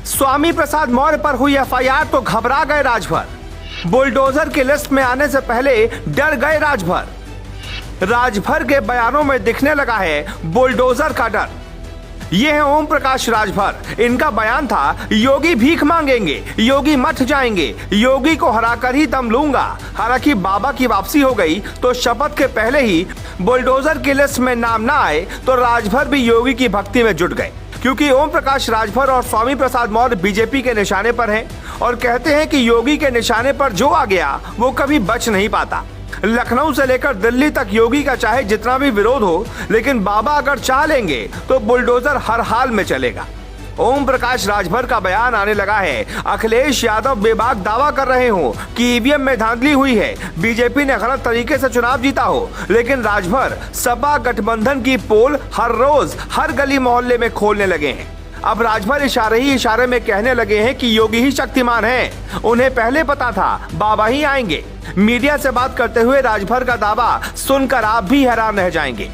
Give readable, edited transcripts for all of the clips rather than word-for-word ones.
स्वामी प्रसाद मौर्य पर हुई एफआईआर तो घबरा गए राजभर। बुलडोजर की लिस्ट में आने से पहले डर गए राजभर। राजभर के बयानों में दिखने लगा है बुलडोजर का डर। ये है ओम प्रकाश राजभर। इनका बयान था, योगी भीख मांगेंगे, योगी मठ जाएंगे, योगी को हराकर ही दम लूंगा। हालांकि बाबा की वापसी हो गई तो शपथ के पहले ही बुलडोजर की लिस्ट में नाम ना आए तो राजभर भी योगी की भक्ति में जुट गए, क्योंकि ओम प्रकाश राजभर और स्वामी प्रसाद मौर्य बीजेपी के निशाने पर हैं और कहते हैं कि योगी के निशाने पर जो आ गया वो कभी बच नहीं पाता। लखनऊ से लेकर दिल्ली तक योगी का चाहे जितना भी विरोध हो, लेकिन बाबा अगर चाह लेंगे तो बुलडोजर हर हाल में चलेगा। ओम प्रकाश राजभर का बयान आने लगा है, अखिलेश यादव बेबाक दावा कर रहे हो कि ईवीएम में धांधली हुई है, बीजेपी ने गलत तरीके से चुनाव जीता हो, लेकिन राजभर सपा गठबंधन की पोल हर रोज हर गली मोहल्ले में खोलने लगे हैं। अब राजभर इशारे ही इशारे में कहने लगे हैं कि योगी ही शक्तिमान हैं। उन्हें पहले पता था बाबा ही आएंगे। मीडिया से बात करते हुए राजभर का दावा सुनकर आप भी हैरान रह जाएंगे।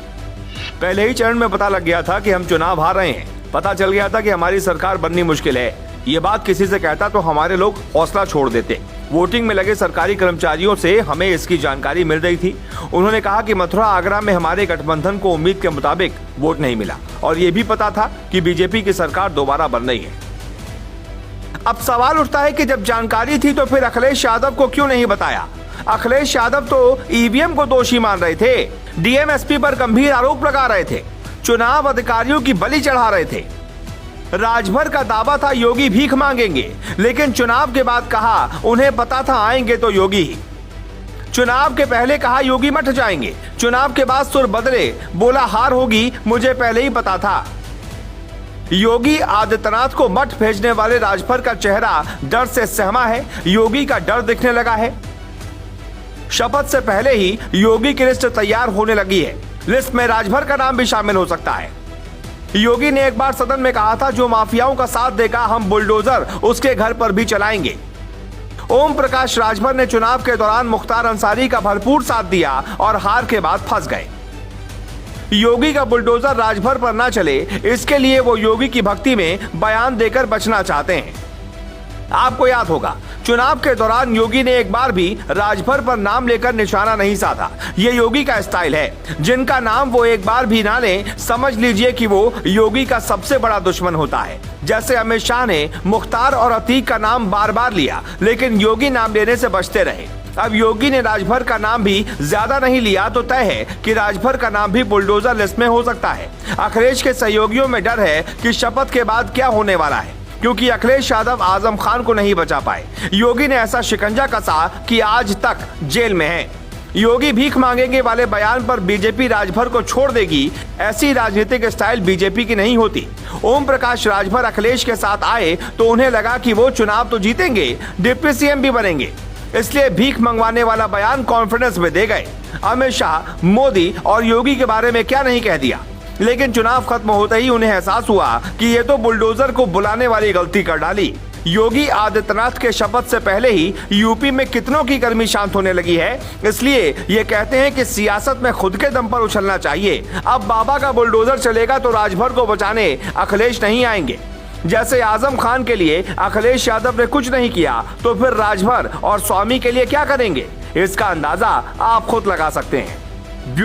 पहले ही चरण में पता लग गया था कि हम चुनाव हार रहे हैं। पता चल गया था कि हमारी सरकार बननी मुश्किल है। ये बात किसी से कहता तो हमारे लोग हौसला छोड़ देते। वोटिंग में लगे सरकारी कर्मचारियों से हमें इसकी जानकारी मिल रही थी। उन्होंने कहा कि मथुरा आगरा में हमारे गठबंधन को उम्मीद के मुताबिक वोट नहीं मिला और ये भी पता था कि बीजेपी की सरकार दोबारा बन रही है। अब सवाल उठता है कि जब जानकारी थी तो फिर अखिलेश यादव को क्यों नहीं बताया। अखिलेश यादव तो ईवीएम को दोषी मान रहे थे, डीएम-एसपी पर गंभीर आरोप लगा रहे थे, चुनाव अधिकारियों की बलि चढ़ा रहे थे। राजभर का दावा था योगी भीख मांगेंगे, लेकिन चुनाव के बाद कहा उन्हें पता था आएंगे तो योगी ही। चुनाव के पहले कहा योगी मठ जाएंगे, चुनाव के बाद सुर बदले, बोला हार होगी, मुझे पहले ही पता था। योगी आदित्यनाथ को मठ भेजने वाले राजभर का चेहरा डर से सहमा है, योगी का डर दिखने लगा है। शपथ से पहले ही योगी की लिस्ट तैयार होने लगी है। लिस्ट में राजभर का नाम भी शामिल हो सकता है। योगी ने एक बार सदन में कहा था, जो माफियाओं का साथ देगा हम बुलडोजर उसके घर पर भी चलाएंगे। ओम प्रकाश राजभर ने चुनाव के दौरान मुख्तार अंसारी का भरपूर साथ दिया और हार के बाद फंस गए। योगी का बुलडोजर राजभर पर ना चले, इसके लिए वो योगी की भक्ति में बयान देकर बचना चाहते हैं। आपको याद होगा, चुनाव के दौरान योगी ने एक बार भी राजभर पर नाम लेकर निशाना नहीं साधा। ये योगी का स्टाइल है। जिनका नाम वो एक बार भी ना लें, समझ लीजिए कि वो योगी का सबसे बड़ा दुश्मन होता है। जैसे अमित शाह ने मुख्तार और अतीक का नाम बार बार लिया, लेकिन योगी नाम लेने से बचते रहे। अब योगी ने राजभर का नाम भी ज्यादा नहीं लिया तो तय है कि राजभर का नाम भी बुलडोजर लिस्ट में हो सकता है। अखिलेश के सहयोगियों में डर है कि शपथ के बाद क्या होने वाला है, क्योंकि अखिलेश यादव आजम खान को नहीं बचा पाए। योगी ने ऐसा शिकंजा कसा कि आज तक जेल में है। योगी भीख मांगेंगे वाले बयान पर बीजेपी राजभर को छोड़ देगी, ऐसी राजनीतिक स्टाइल बीजेपी की नहीं होती। ओम प्रकाश राजभर अखिलेश के साथ आए तो उन्हें लगा कि वो चुनाव तो जीतेंगे, डिप्टी सीएम भी बनेंगे, इसलिए भीख मंगवाने वाला बयान कॉन्फिडेंस में दे गए। अमित शाह, मोदी और योगी के बारे में क्या नहीं कह दिया, लेकिन चुनाव खत्म होते ही उन्हें एहसास हुआ कि ये तो बुलडोजर को बुलाने वाली गलती कर डाली। योगी आदित्यनाथ के शपथ से पहले ही यूपी में कितनों की गर्मी शांत होने लगी है, इसलिए ये कहते हैं कि सियासत में खुद के दम पर उछलना चाहिए। अब बाबा का बुलडोजर चलेगा तो राजभर को बचाने अखिलेश नहीं आएंगे। जैसे आजम खान के लिए अखिलेश यादव ने कुछ नहीं किया, तो फिर राजभर और स्वामी के लिए क्या करेंगे, इसका अंदाजा आप खुद लगा सकते हैं।